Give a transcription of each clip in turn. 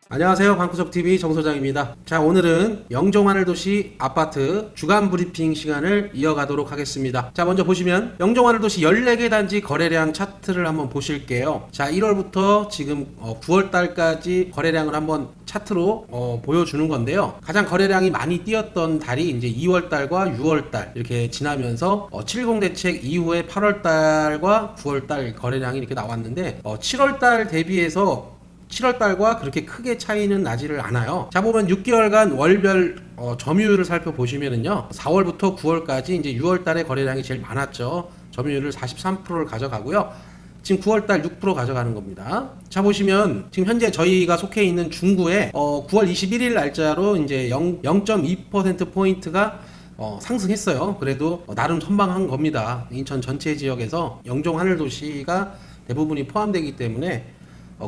안녕하세요, 방구석TV 정소장입니다. 자, 오늘은 영종하늘도시 아파트 주간 브리핑 시간을 이어가도록 하겠습니다. 자, 먼저 보시면 영종하늘도시 14개 단지 거래량 차트를 한번 보실게요. 자, 1월부터 지금 9월달까지 거래량을 한번 차트로 보여주는 건데요. 가장 거래량이 많이 뛰었던 달이 이제 2월달과 6월달 이렇게 지나면서 710 대책 이후에 8월달과 9월달 거래량이 이렇게 나왔는데 7월달 대비해서 7월달과 그렇게 크게 차이는 나지를 않아요. 자, 보면 6개월간 월별 점유율을 살펴보시면은요, 4월부터 9월까지 이제 6월달에 거래량이 제일 많았죠. 점유율을 43%를 가져가고요. 지금 9월달 6% 가져가는 겁니다. 자, 보시면 지금 현재 저희가 속해 있는 중구에 9월 21일 날짜로 이제 0.2%포인트가 상승했어요. 그래도 나름 선방한 겁니다. 인천 전체 지역에서 영종하늘도시가 대부분이 포함되기 때문에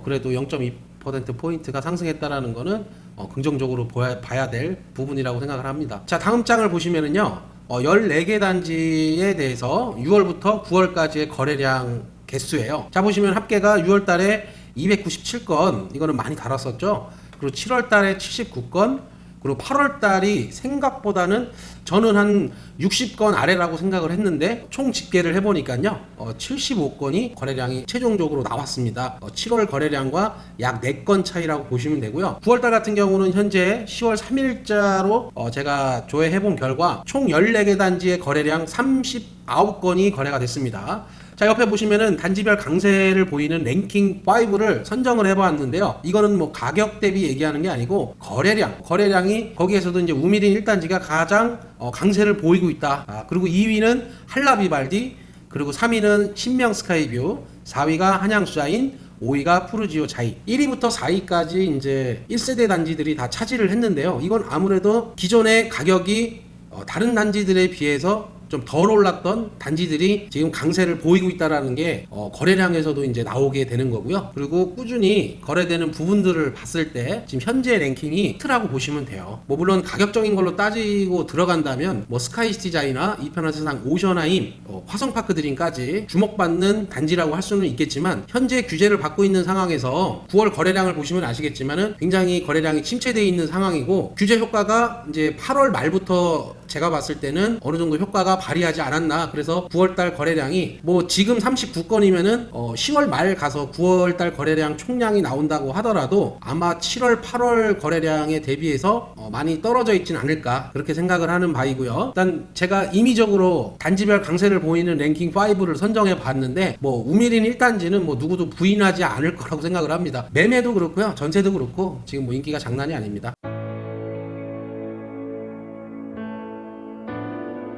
그래도 0.2%포인트가 상승했다라는 거는 긍정적으로 봐야 될 부분이라고 생각을 합니다. 자, 다음 장을 보시면은요, 14개 단지에 대해서 6월부터 9월까지의 거래량 개수예요. 자, 보시면 합계가 6월 달에 297건, 이거는 많이 달았었죠. 그리고 7월 달에 79건, 그리고 8월 달이 생각보다는 저는 한 60건 아래라고 생각을 했는데 총 집계를 해보니까요, 75건이 거래량이 최종적으로 나왔습니다. 7월 거래량과 약 4건 차이라고 보시면 되고요. 9월 달 같은 경우는 현재 10월 3일자로 제가 조회해본 결과 총 14개 단지의 거래량 39건이 거래가 됐습니다. 자, 옆에 보시면은 단지별 강세를 보이는 랭킹 5를 선정을 해보았는데요. 이거는 뭐 가격 대비 얘기하는 게 아니고 거래량이 거기에서도 이제 우미린 1단지가 가장 강세를 보이고 있다. 그리고 2위는 한라비발디, 그리고 3위는 신명 스카이뷰, 4위가 한양수자인, 5위가 푸르지오 자이, 1위부터 4위까지 이제 1세대 단지들이 다 차지를 했는데요. 이건 아무래도 기존의 가격이 다른 단지들에 비해서 좀 덜 올랐던 단지들이 지금 강세를 보이고 있다라는 게 거래량에서도 이제 나오게 되는 거고요. 그리고 꾸준히 거래되는 부분들을 봤을 때 지금 현재 랭킹이 히트라고 보시면 돼요. 뭐 물론 가격적인 걸로 따지고 들어간다면 뭐 스카이시티자이나 이편한세상, 오션하임, 화성파크 드림까지 주목받는 단지라고 할 수는 있겠지만, 현재 규제를 받고 있는 상황에서 9월 거래량을 보시면 아시겠지만은 굉장히 거래량이 침체되어 있는 상황이고, 규제 효과가 이제 8월 말부터 제가 봤을 때는 어느 정도 효과가 발휘하지 않았나. 그래서 9월달 거래량이 뭐 지금 39건이면은 10월 말 가서 9월달 거래량 총량이 나온다고 하더라도 아마 7월 8월 거래량에 대비해서 많이 떨어져 있진 않을까, 그렇게 생각을 하는 바이고요. 일단 제가 임의적으로 단지별 강세를 보이는 랭킹 5를 선정해 봤는데, 뭐 우미린 1단지는 뭐 누구도 부인하지 않을 거라고 생각을 합니다. 매매도 그렇고요, 전세도 그렇고 지금 뭐 인기가 장난이 아닙니다.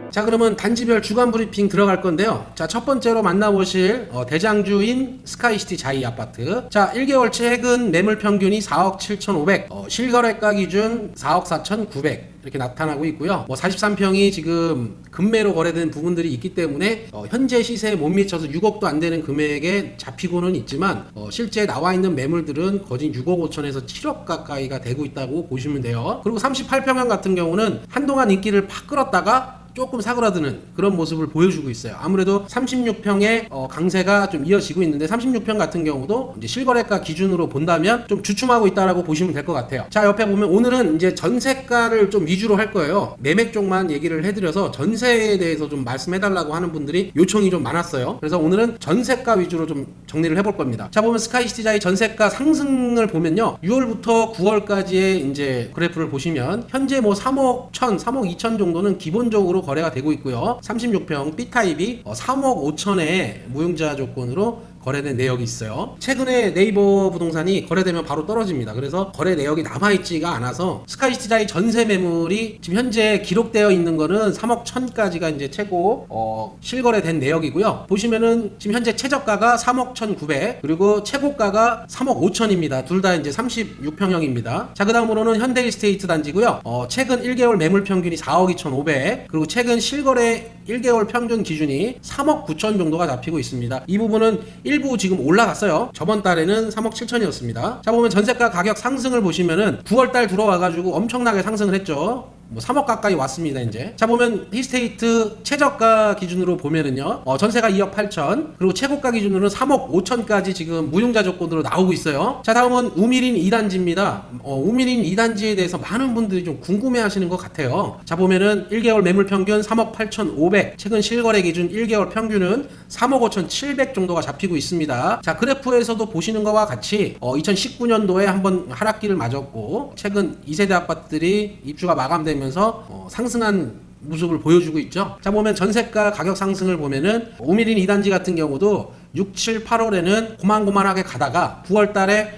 자, 그러면 단지별 주간 브리핑 들어갈 건데요. 자, 첫 번째로 만나보실 대장주인 스카이시티 자이 아파트. 자, 1개월 최근 매물 평균이 4억 7,500, 실거래가 기준 4억 4,900 이렇게 나타나고 있고요. 뭐 43평이 지금 금매로 거래된 부분들이 있기 때문에 현재 시세에 못 미쳐서 6억도 안 되는 금액에 잡히고는 있지만, 실제 나와 있는 매물들은 거진 6억 5천에서 7억 가까이가 되고 있다고 보시면 돼요. 그리고 38평형 같은 경우는 한동안 인기를 팍 끌었다가 조금 사그라드는 그런 모습을 보여주고 있어요. 아무래도 36평의 강세가 좀 이어지고 있는데, 36평 같은 경우도 이제 실거래가 기준으로 본다면 좀 주춤하고 있다라고 보시면 될 것 같아요. 자, 옆에 보면 오늘은 이제 전세가를 좀 위주로 할 거예요. 매매 쪽만 얘기를 해드려서 전세에 대해서 좀 말씀해달라고 하는 분들이 요청이 좀 많았어요. 그래서 오늘은 전세가 위주로 좀 정리를 해볼 겁니다. 자, 보면 스카이시티자의 전세가 상승을 보면요, 6월부터 9월까지의 이제 그래프를 보시면 현재 뭐 3억 1천, 3억 2천 정도는 기본적으로 거래가 되고 있고요. 36평 B타입이 3억 5천에 무융자 조건으로 거래된 내역이 있어요. 최근에 네이버 부동산이 거래되면 바로 떨어집니다. 그래서 거래 내역이 남아있지가 않아서 스카이시티자의 전세 매물이 지금 현재 기록되어 있는 거는 3억 1천까지가 이제 최고 실거래된 내역이고요. 보시면은 지금 현재 최저가가 3억 1,900, 그리고 최고가가 3억 5천입니다. 둘 다 이제 36평형입니다. 자, 그 다음으로는 현대이스테이트 단지고요. 최근 1개월 매물 평균이 4억 2,500, 그리고 최근 실거래 1개월 평균 기준이 3억 9천 정도가 잡히고 있습니다. 이 부분은 일부 지금 올라갔어요. 저번 달에는 3억 7천이었습니다. 자, 보면 전세가 가격 상승을 보시면은 9월달 들어와가지고 엄청나게 상승을 했죠. 뭐 3억 가까이 왔습니다. 이제 자 보면 힐스테이트 최저가 기준으로 보면은요 전세가 2억 8천 그리고 최고가 기준으로는 3억 5천까지 지금 무융자 조건으로 나오고 있어요. 자 다음은 우미린 2단지입니다. 우미린 2단지에 대해서 많은 분들이 좀 궁금해 하시는 것 같아요. 자 보면은 1개월 매물 평균 3억 8천 5백 최근 실거래 기준 1개월 평균은 3억 5천 7백 정도가 잡히고 있습니다. 자 그래프에서도 보시는 것과 같이 2019년도에 한번 하락기를 맞았고 최근 2세대 아파트들이 입주가 마감되면서 상승한 모습을 보여주고 있죠. 자 보면 전세가 가격 상승을 보면은 우미린 2단지 같은 경우도 6, 7, 8월에는 고만고만하게 가다가 9월 달에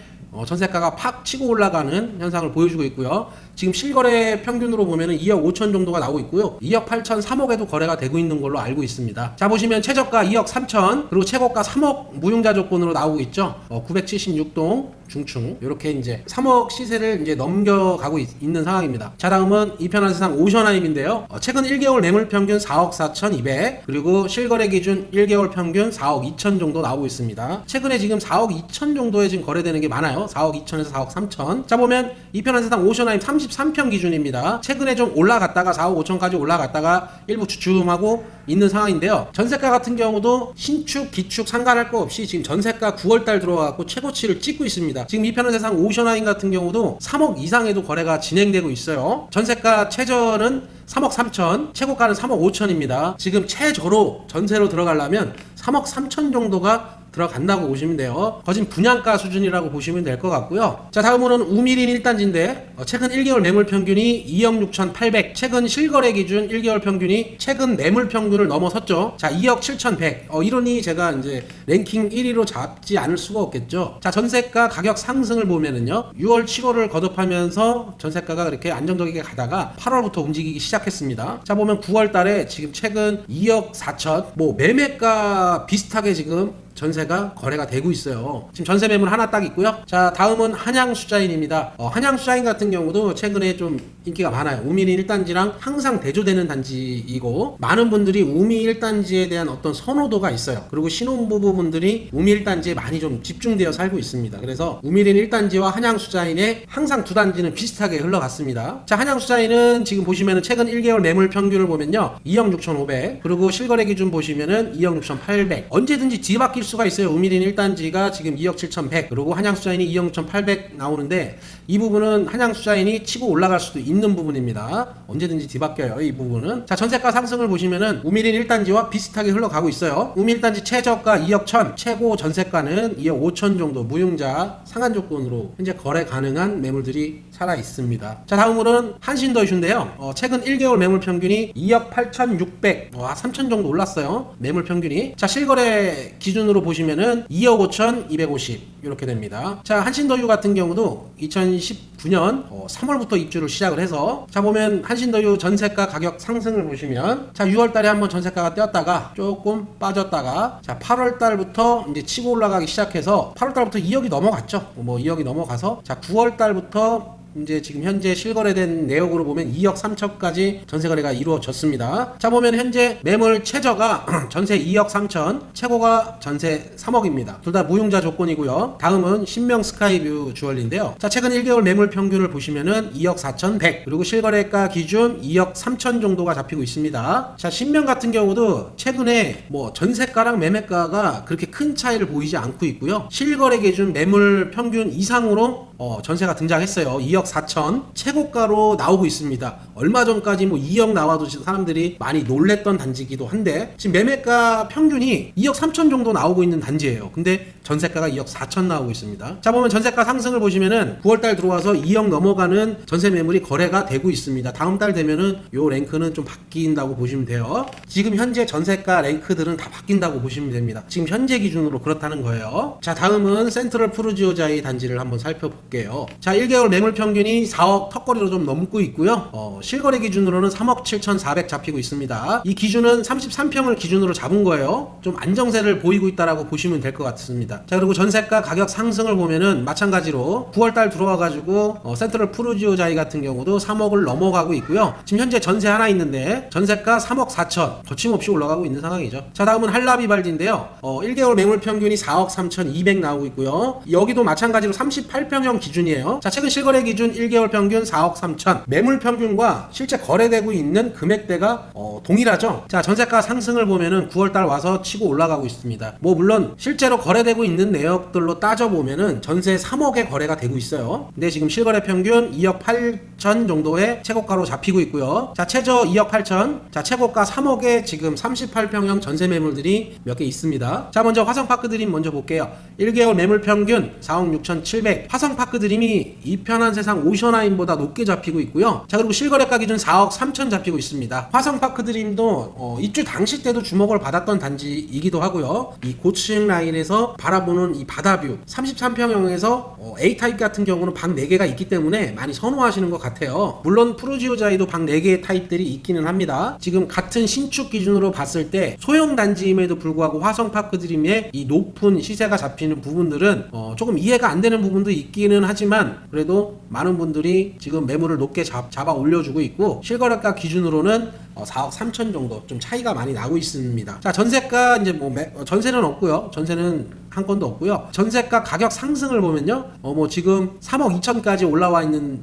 전세가가 팍 치고 올라가는 현상을 보여주고 있고요. 지금 실거래 평균으로 보면은 2억 5천 정도가 나오고 있고요. 2억 8천 3억에도 거래가 되고 있는 걸로 알고 있습니다. 자 보시면 최저가 2억 3천 그리고 최고가 3억 무융자 조건으로 나오고 있죠. 976동 중층 이렇게 이제 3억 시세를 이제 넘겨가고 있는 상황입니다. 자 다음은 이편한 세상 오션하임인데요. 최근 1개월 매물 평균 4억 4천 2백 그리고 실거래 기준 1개월 평균 4억 2천 정도 나오고 있습니다. 최근에 지금 4억 2천 정도에 지금 거래되는 게 많아요. 4억 2천에서 4억 3천. 자 보면 이편한 세상 오션하임 33평 기준입니다. 최근에 좀 올라갔다가 4억 5천까지 올라갔다가 일부 주춤하고 있는 상황인데요. 전세가 같은 경우도 신축, 기축 상관할 거 없이 지금 전세가 9월달 들어와갖고 최고치를 찍고 있습니다. 지금 이편한 세상 오션하임 같은 경우도 3억 이상에도 거래가 진행되고 있어요. 전세가 최저는 3억 3천, 최고가는 3억 5천입니다. 지금 최저로 전세로 들어가려면 3억 3천 정도가 들어간다고 보시면 돼요. 거진 분양가 수준이라고 보시면 될 것 같고요. 자 다음으로는 우미린 1단지인데 최근 1개월 매물 평균이 2억 6천 8백 최근 실거래 기준 1개월 평균이 최근 매물 평균을 넘어섰죠. 자 2억 7천 100 이러니 제가 이제 랭킹 1위로 잡지 않을 수가 없겠죠. 자 전세가 가격 상승을 보면은요 6월 7월을 거듭하면서 전세가가 그렇게 안정적이게 가다가 8월부터 움직이기 시작했습니다. 자 보면 9월 달에 지금 최근 2억 4천 뭐 매매가 비슷하게 지금 전세가 거래가 되고 있어요. 지금 전세 매물 하나 딱 있고요. 자 다음은 한양수자인입니다. 한양수자인 같은 경우도 최근에 좀 인기가 많아요. 우미린 1단지랑 항상 대조되는 단지이고 많은 분들이 우미 1단지에 대한 어떤 선호도가 있어요. 그리고 신혼부부분들이 우미 1단지에 많이 좀 집중되어 살고 있습니다. 그래서 우미린 1단지와 한양수자인의 항상 두 단지는 비슷하게 흘러갔습니다. 자 한양수자인은 지금 보시면은 최근 1개월 매물 평균을 보면요 2억 6,500 그리고 실거래 기준 보시면은 2억 6,800 언제든지 뒤바뀔 수가 있어요. 우미린 1단지가 지금 2억 7,100 그리고 한양수자인이 2억 6,800 나오는데 이 부분은 한양수자인이 치고 올라갈 수도 있는 부분입니다. 언제든지 뒤바뀌어요. 이 부분은. 자 전세가 상승을 보시면은 우미린 1단지와 비슷하게 흘러가고 있어요. 우미 1단지 최저가 2억 1천 최고 전세가는 2억 5천 정도 무융자 상한 조건으로 현재 거래 가능한 매물들이 살아 있습니다. 자 다음으로는 한신더이슈인데요. 최근 1개월 매물 평균이 2억 8,600 3천 정도 올랐어요. 매물 평균이. 자 실거래 기준으로 보시면은 2억 5천 250 이렇게 됩니다. 자 한신더유 같은 경우도 2019년 3월부터 입주를 시작을 해서 자 보면 한신더유 전세가 가격 상승을 보시면 자 6월달에 한번 전세가가 뛰었다가 조금 빠졌다가 자 8월달부터 이제 치고 올라가기 시작해서 8월달부터 2억이 넘어갔죠. 뭐 2억이 넘어가서 자 9월달부터 이제 지금 현재 실거래된 내역으로 보면 2억 3천까지 전세거래가 이루어졌습니다. 자 보면 현재 매물 최저가 전세 2억 3천 최고가 전세 3억입니다. 둘 다 무융자 조건이고요. 다음은 신명 스카이뷰 주얼리인데요. 자 최근 1개월 매물 평균을 보시면은 2억 4천 100 그리고 실거래가 기준 2억 3천 정도가 잡히고 있습니다. 자 신명 같은 경우도 최근에 뭐 전세가랑 매매가가 그렇게 큰 차이를 보이지 않고 있고요. 실거래 기준 매물 평균 이상으로 전세가 등장했어요. 2억 4천 최고가로 나오고 있습니다. 얼마 전까지 뭐 2억 나와도 사람들이 많이 놀랬던 단지이기도 한데 지금 매매가 평균이 2억 3천 정도 나오고 있는 단지예요. 근데 전세가가 2억 4천 나오고 있습니다. 자 보면 전세가 상승을 보시면은 9월달 들어와서 2억 넘어가는 전세 매물이 거래가 되고 있습니다. 다음 달 되면은 요 랭크는 좀 바뀐다고 보시면 돼요. 지금 현재 전세가 랭크들은 다 바뀐다고 보시면 됩니다. 지금 현재 기준으로 그렇다는 거예요. 자 다음은 센트럴 푸르지오자이 단지를 한번 살펴볼게요. 자 1개월 매물 평균이 4억 턱걸이로 좀 넘고 있고요. 실거래 기준으로는 3억 7,400 잡히고 있습니다. 이 기준은 33평을 기준으로 잡은 거예요. 좀 안정세를 보이고 있다라고 보시면 될 것 같습니다. 자 그리고 전세가 가격 상승을 보면은 마찬가지로 9월달 들어와가지고 센트럴 푸르지오자이 같은 경우도 3억을 넘어가고 있고요. 지금 현재 전세 하나 있는데 전세가 3억 4천 거침없이 올라가고 있는 상황이죠. 자 다음은 한라비발디인데요. 1개월 매물 평균이 4억 3,200 나오고 있고요. 여기도 마찬가지로 38평형 33평 기준이에요. 자, 최근 실거래 기준 1개월 평균 4억 3천. 매물 평균과 실제 거래되고 있는 금액대가 동일하죠. 자, 전세가 상승을 보면은 9월달 와서 치고 올라가고 있습니다. 뭐 물론 실제로 거래되고 있는 내역들로 따져보면은 전세 3억에 거래가 되고 있어요. 근데 지금 실거래 평균 2억 8천 정도의 최고가로 잡히고 있고요. 자, 최저 2억 8천. 자, 최고가 3억에 지금 38평형 전세 매물들이 몇 개 있습니다. 자, 먼저 화성파크 드림 먼저 볼게요. 1개월 매물 평균 4억 6,700. 화성파크 드림이 이 편한 세상 오션하임보다 높게 잡히고 있고요. 자, 그리고 실거래가 기준 4억 3천 잡히고 있습니다. 화성파크 드림도 입주 당시 때도 주목을 받았던 단지이기도 하고요. 이 고층 라인에서 바라보는 이 바다뷰 33평형에서 A타입 같은 경우는 방 4개가 있기 때문에 많이 선호하시는 것 같아요. 물론 푸르지오자에도 방 4개의 타입들이 있기는 합니다. 지금 같은 신축 기준으로 봤을 때 소형 단지임에도 불구하고 화성파크 드림의 이 높은 시세가 잡히는 부분들은 조금 이해가 안 되는 부분도 있기는 하지만 그래도 많은 분들이 지금 매물을 높게 잡아 올려주고 있고 실거래가 기준으로는 4억 3천 정도 좀 차이가 많이 나고 있습니다. 자, 전세가 이제 뭐 전세는 없고요. 전세는 한 건도 없고요. 전세가 가격 상승을 보면요. 뭐 지금 3억 2천까지 올라와 있는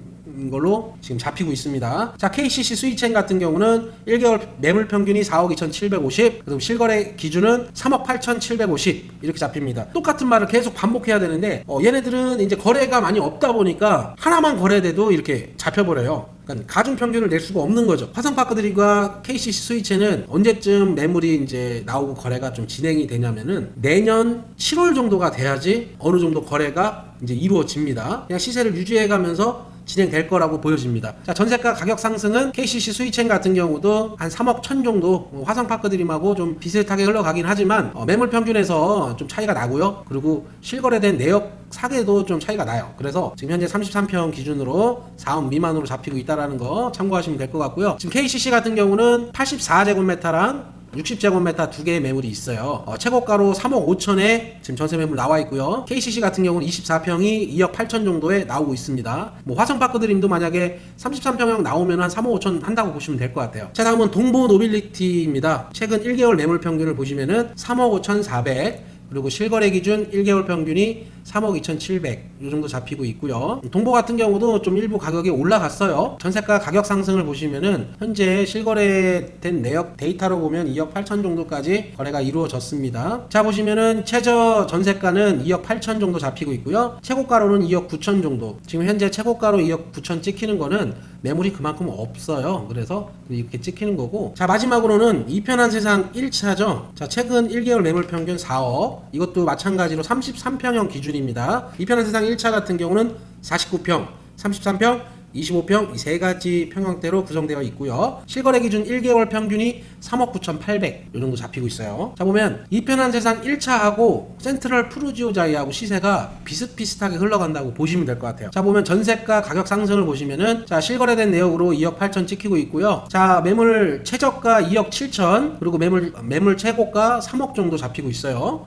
걸로 지금 잡히고 있습니다. 자, KCC 스위첸 같은 경우는 1개월 매물 평균이 4억 2,750, 그리고 실거래 기준은 3억 8,750 이렇게 잡힙니다. 똑같은 말을 계속 반복해야 되는데 얘네들은 이제 거래가 많이 없다 보니까 하나만 거래돼도 이렇게 잡혀버려요. 그러니까 가중 평균을 낼 수가 없는 거죠. 화성파크들과 KCC 스위첸은 언제쯤 매물이 이제 나오고 거래가 좀 진행이 되냐면은 내년 7월 정도가 돼야지 어느 정도 거래가 이제 이루어집니다. 그냥 시세를 유지해가면서 진행될 거라고 보여집니다. 자, 전세가 가격 상승은 KCC 스위첸 같은 경우도 한 3억 1천 정도 화성파크 드림하고 좀 비슷하게 흘러가긴 하지만 매물 평균에서 좀 차이가 나고요. 그리고 실거래된 내역 사계도 좀 차이가 나요. 그래서 지금 현재 33평 기준으로 4억 미만으로 잡히고 있다는 거 참고하시면 될 것 같고요. 지금 KCC 같은 경우는 84제곱미터랑 60제곱미터 두 개의 매물이 있어요. 최고가로 3억 5천에 지금 전세 매물 나와 있고요. KCC 같은 경우는 24평이 2억 8천 정도에 나오고 있습니다. 뭐 화성파크 드림도 만약에 33평형 나오면 한 3억 5천 한다고 보시면 될 것 같아요. 자, 다음은 동보 노빌리티입니다. 최근 1개월 매물 평균을 보시면은 3억 5천 4백, 그리고 실거래 기준 1개월 평균이 3억 2,700 이 정도 잡히고 있고요. 동보 같은 경우도 좀 일부 가격이 올라갔어요. 전세가 가격 상승을 보시면은 현재 실거래된 내역 데이터로 보면 2억 8천 정도까지 거래가 이루어졌습니다. 자, 보시면은 최저 전세가는 2억 8천 정도 잡히고 있고요. 최고가로는 2억 9천 정도. 지금 현재 최고가로 2억 9천 찍히는 거는 매물이 그만큼 없어요. 그래서 이렇게 찍히는 거고. 자, 마지막으로는 이편한 세상 1차죠. 자, 최근 1개월 매물 평균 4억. 이것도 마찬가지로 33평형 기준입니다. 이편한 세상 1차 같은 경우는 49평, 33평, 25평 이 세 가지 평형대로 구성되어 있고요. 실거래 기준 1개월 평균이 3억 9,800 이 정도 잡히고 있어요. 자, 보면 이편한 세상 1차하고 센트럴 푸르지오자이하고 시세가 비슷비슷하게 흘러간다고 보시면 될 것 같아요. 자, 보면 전세가 가격 상승을 보시면은 자, 실거래된 내역으로 2억 8천 찍히고 있고요. 자, 매물 최저가 2억 7천, 그리고 매물 최고가 3억 정도 잡히고 있어요.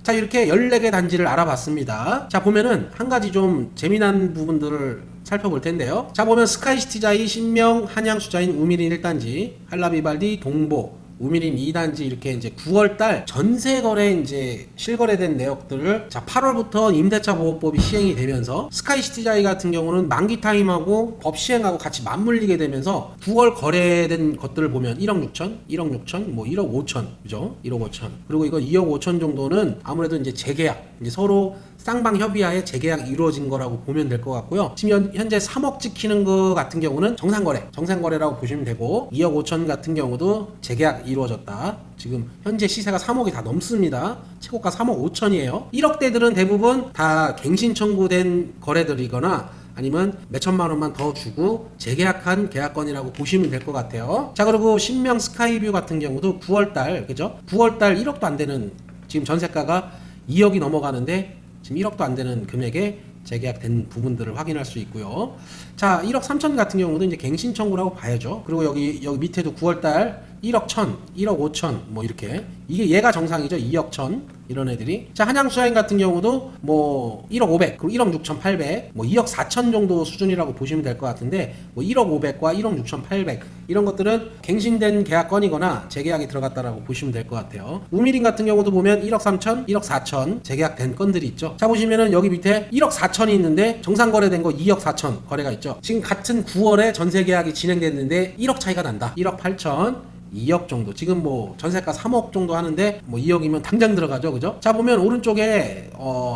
자, 이렇게 14개 단지를 알아봤습니다. 자, 보면은 한 가지 좀 재미난 부분들을 살펴볼 텐데요. 자, 보면 스카이시티자이, 신명, 한양수자인, 우미린 1단지, 한라비발디, 동보, 우미린 2단지 이렇게 이제 9월달 전세거래 이제 실거래된 내역들을 자 8월부터 임대차 보호법이 시행이 되면서 스카이시티자이 같은 경우는 만기 타임하고 법 시행하고 같이 맞물리게 되면서 9월 거래된 것들을 보면 1억 6천, 1억 6천, 뭐 1억 5천, 그죠? 1억 5천. 그리고 이거 2억 5천 정도는 아무래도 이제 재계약, 이제 서로 쌍방 협의하에 재계약이 이루어진 거라고 보면 될 것 같고요. 지금 현재 3억 찍히는 거 같은 경우는 정상거래라고 보시면 되고 2억 5천 같은 경우도 재계약 이루어졌다. 지금 현재 시세가 3억이 다 넘습니다. 최고가 3억 5천이에요. 1억대들은 대부분 다 갱신 청구된 거래들이거나 아니면 몇천만 원만 더 주고 재계약한 계약건이라고 보시면 될 것 같아요. 자, 그리고 신명 스카이뷰 같은 경우도 9월달, 그죠? 9월달 1억도 안 되는 지금 전세가가 2억이 넘어가는데 지금 1억도 안 되는 금액에 재계약된 부분들을 확인할 수 있고요. 자, 1억 3천 같은 경우도 이제 갱신 청구라고 봐야죠. 그리고 여기 밑에도 9월달 1억 1천, 1억 5천 뭐 이렇게 이게 얘가 정상이죠. 2억 1천, 이런 애들이. 자, 한양수자인 같은 경우도 뭐 1억 500 그리고 1억 6,800 뭐 2억 4천 정도 수준이라고 보시면 될 것 같은데, 뭐 1억 500과 1억 6,800 이런 것들은 갱신된 계약건이거나 재계약이 들어갔다라고 보시면 될 것 같아요. 우미린 같은 경우도 보면 1억 3천 1억 4천 재계약된 건들이 있죠. 자, 보시면은 여기 밑에 1억 4천이 있는데 정상 거래된 거 2억 4천 거래가 있죠. 지금 같은 9월에 전세 계약이 진행됐는데 1억 차이가 난다. 1억 8천 2억 정도. 지금 뭐 전세가 3억 정도 하는데 뭐 2억이면 당장 들어가죠. 그죠? 자, 보면 오른쪽에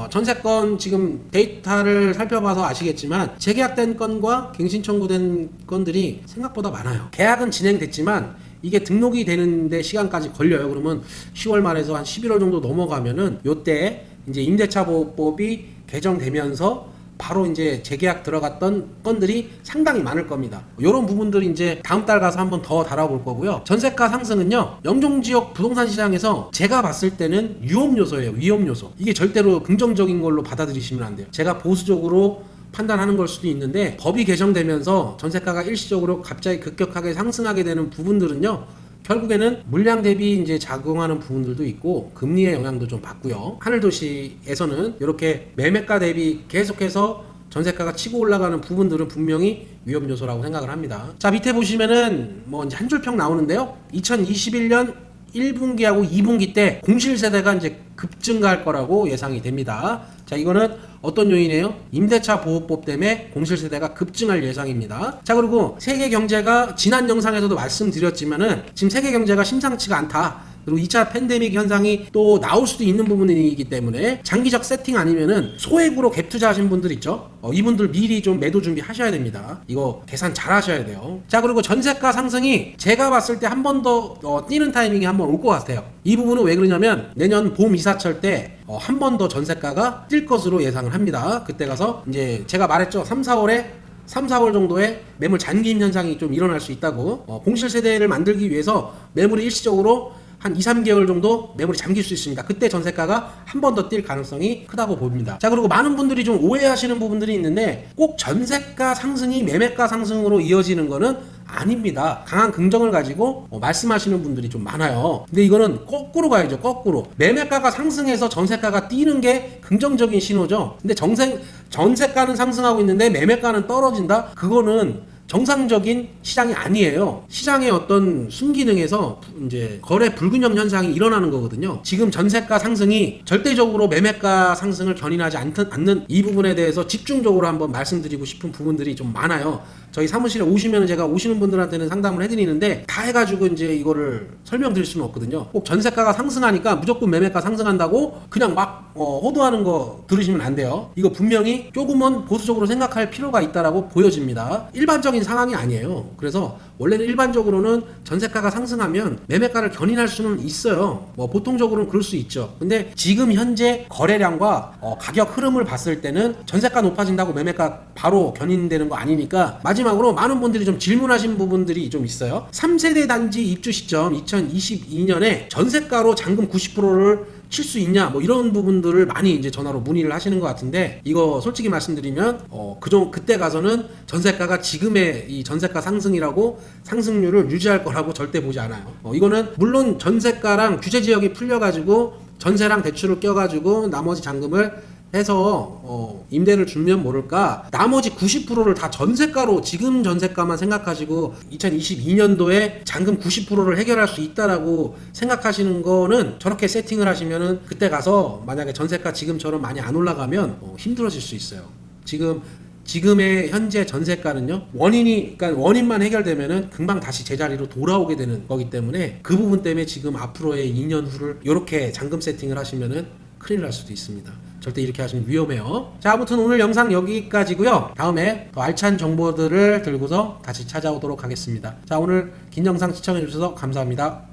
전세건 지금 데이터를 살펴봐서 아시겠지만 재계약된 건과 갱신 청구된 건들이 생각보다 많아요. 계약은 진행됐지만 이게 등록이 되는데 시간까지 걸려요. 그러면 10월 말에서 한 11월 정도 넘어가면은 요때 이제 임대차 보호법이 개정되면서 바로 이제 재계약 들어갔던 건들이 상당히 많을 겁니다. 이런 부분들이 이제 다음 달 가서 한번 더 다뤄볼 거고요. 전세가 상승은요, 영종지역 부동산 시장에서 제가 봤을 때는 위험 요소예요. 위험 요소. 이게 절대로 긍정적인 걸로 받아들이시면 안 돼요. 제가 보수적으로 판단하는 걸 수도 있는데, 법이 개정되면서 전세가가 일시적으로 갑자기 급격하게 상승하게 되는 부분들은요, 결국에는 물량 대비 이제 작용하는 부분들도 있고 금리의 영향도 좀 받고요. 하늘도시에서는 이렇게 매매가 대비 계속해서 전세가가 치고 올라가는 부분들은 분명히 위험 요소라고 생각을 합니다. 자, 밑에 보시면은 뭐 이제 한 줄평 나오는데요. 2021년 1분기하고 2분기 때 공실 세대가 이제 급증가할 거라고 예상이 됩니다. 자, 이거는 어떤 요인이에요? 임대차 보호법 때문에 공실 세대가 급증할 예상입니다. 자, 그리고 세계 경제가 지난 영상에서도 말씀드렸지만은 지금 세계 경제가 심상치가 않다. 그리고 2차 팬데믹 현상이 또 나올 수도 있는 부분이기 때문에 장기적 세팅 아니면은 소액으로 갭 투자하신 분들 있죠? 이분들 미리 좀 매도 준비하셔야 됩니다. 이거 계산 잘 하셔야 돼요. 자, 그리고 전세가 상승이 제가 봤을 때 한 번 더 뛰는 타이밍이 한 번 올 것 같아요. 이 부분은 왜 그러냐면 내년 봄 이사철 때 한 번 더 전세가가 뛸 것으로 예상을 합니다. 그때 가서 이제 제가 말했죠. 3, 4월 정도에 매물 잠김 현상이 좀 일어날 수 있다고. 공실 세대를 만들기 위해서 매물이 일시적으로 한 2, 3개월 정도 매물이 잠길 수 있습니다. 그때 전세가가 한 번 더 뛸 가능성이 크다고 봅니다. 자, 그리고 많은 분들이 좀 오해하시는 부분들이 있는데 꼭 전세가 상승이 매매가 상승으로 이어지는 거는 아닙니다. 강한 긍정을 가지고 말씀하시는 분들이 좀 많아요. 근데 이거는 거꾸로 가야죠. 거꾸로. 매매가가 상승해서 전세가가 뛰는 게 긍정적인 신호죠. 근데 전세가는 상승하고 있는데 매매가는 떨어진다? 그거는 정상적인 시장이 아니에요. 시장의 어떤 순기능에서 이제 거래 불균형 현상이 일어나는 거거든요. 지금 전세가 상승이 절대적으로 매매가 상승을 견인하지 않는 이 부분에 대해서 집중적으로 한번 말씀드리고 싶은 부분들이 좀 많아요. 저희 사무실에 오시면 제가 오시는 분들한테는 상담을 해드리는데 다 해가지고 이제 이거를 설명드릴 수는 없거든요. 꼭 전세가가 상승하니까 무조건 매매가 상승한다고 그냥 막 호도하는 거 들으시면 안 돼요. 이거 분명히 조금은 보수적으로 생각할 필요가 있다라고 보여집니다. 일반적인 상황이 아니에요. 그래서 원래는 일반적으로는 전세가가 상승하면 매매가를 견인할 수는 있어요. 뭐 보통적으로는 그럴 수 있죠. 근데 지금 현재 거래량과 가격 흐름을 봤을 때는 전세가 높아진다고 매매가 바로 견인되는 거 아니니까, 마지막으로 많은 분들이 좀 질문하신 부분들이 좀 있어요. 3세대 단지 입주 시점 2022년에 전세가로 잔금 90%를 칠 수 있냐, 뭐 이런 부분들을 많이 이제 전화로 문의를 하시는 것 같은데, 이거 솔직히 말씀드리면 그때 가서는 전세가가 지금의 이 전세가 상승이라고 상승률을 유지할 거라고 절대 보지 않아요. 이거는 물론 전세가랑 규제 지역이 풀려가지고 전세랑 대출을 껴가지고 나머지 잔금을 해서 임대를 주면 모를까, 나머지 90%를 다 전세가로, 지금 전세가만 생각하시고 2022년도에 잔금 90%를 해결할 수 있다라고 생각하시는 거는, 저렇게 세팅을 하시면은 그때 가서 만약에 전세가 지금처럼 많이 안 올라가면 힘들어질 수 있어요. 지금의 현재 전세가는요, 그러니까 원인만 해결되면은 금방 다시 제자리로 돌아오게 되는 거기 때문에, 그 부분 때문에 지금 앞으로의 2년 후를 이렇게 잔금 세팅을 하시면은 큰일 날 수도 있습니다. 절대 이렇게 하시면 위험해요. 자, 아무튼 오늘 영상 여기까지고요. 다음에 더 알찬 정보들을 들고서 다시 찾아오도록 하겠습니다. 자, 오늘 긴 영상 시청해 주셔서 감사합니다.